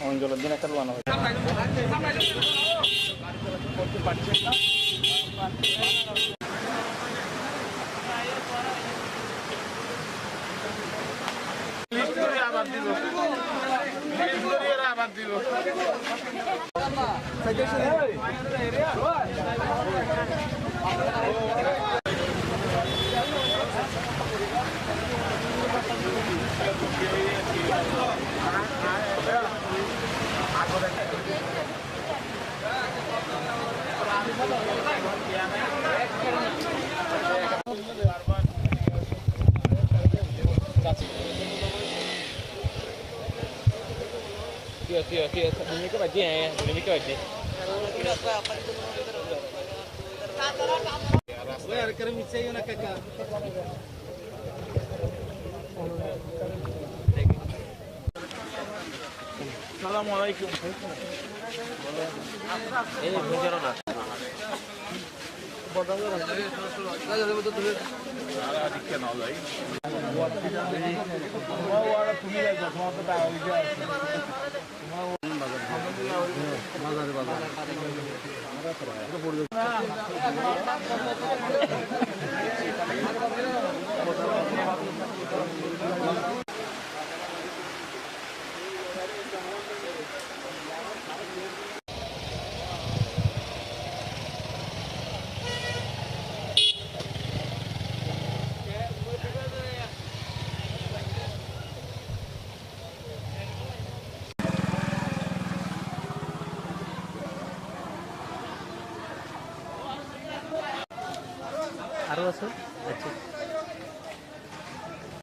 অঞ্চলের দিন একটা বানানো হয় Ini bagian ya, ini bagian. Assalamualaikum. Ini bujaro na.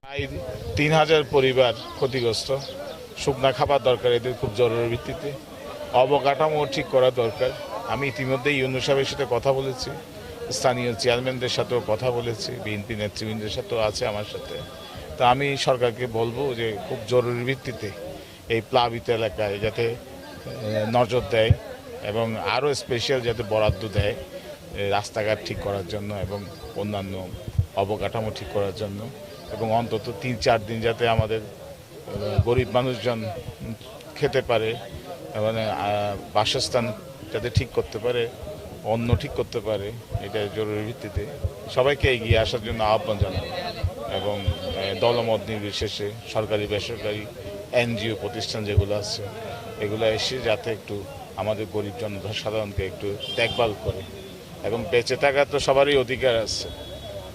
প্রায় ৩,০০০ পরিবার ক্ষতিগ্রস্ত। শুকনা খাবার দরকার এদের খুব জরুরি ভিত্তিতে, অবকাঠামো ঠিক করা দরকার। আমি ইতিমধ্যেই ইউনূস সাহেবের সাথে কথা বলেছি, স্থানীয় চেয়ারম্যানদের সাথেও কথা বলেছি, বিএনপি নেতৃবৃন্দের সাথেও আছে আমার সাথে। তা আমি সরকারকে বলবো যে খুব জরুরি ভিত্তিতে এই প্লাবিত এলাকায় যাতে নজর দেয় এবং আরও স্পেশাল যাতে বরাদ্দ দেয় রাস্তাঘাট ঠিক করার জন্য এবং অন্যান্য অবকাঠামো ঠিক করার জন্য, এবং অন্তত ৩-৪ দিন যাতে আমাদের গরিব মানুষজন খেতে পারে, মানে বাসস্থান যাতে ঠিক করতে পারে, অন্ন ঠিক করতে পারে, এটা জরুরি ভিত্তিতে সবাইকে এগিয়ে আসার জন্য আহ্বান জানাবো। এবং দলমত নির্বিশেষে সরকারি বেসরকারি এনজিও প্রতিষ্ঠান যেগুলো আছে এগুলো এসে যাতে একটু আমাদের গরিব জনসাধারণকে একটু দেখভাল করে, এবং বেঁচে থাকার তো সবারই অধিকার আছে,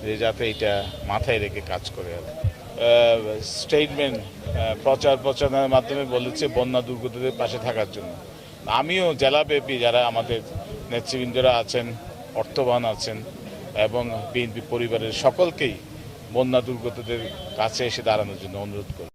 যে যাতে এটা মাথায় রেখে কাজ করে। আর স্টেটমেন্ট প্রচার প্রচারণার মাধ্যমে বলেছে বন্যা দুর্গতদের পাশে থাকার জন্য। আমিও জেলাব্যাপী যারা আমাদের নেতৃবৃন্দরা আছেন, অর্থবান আছেন, এবং বিএনপি পরিবারের সকলকেই বন্যা দুর্গতদের কাছে এসে দাঁড়ানোর জন্য অনুরোধ করি।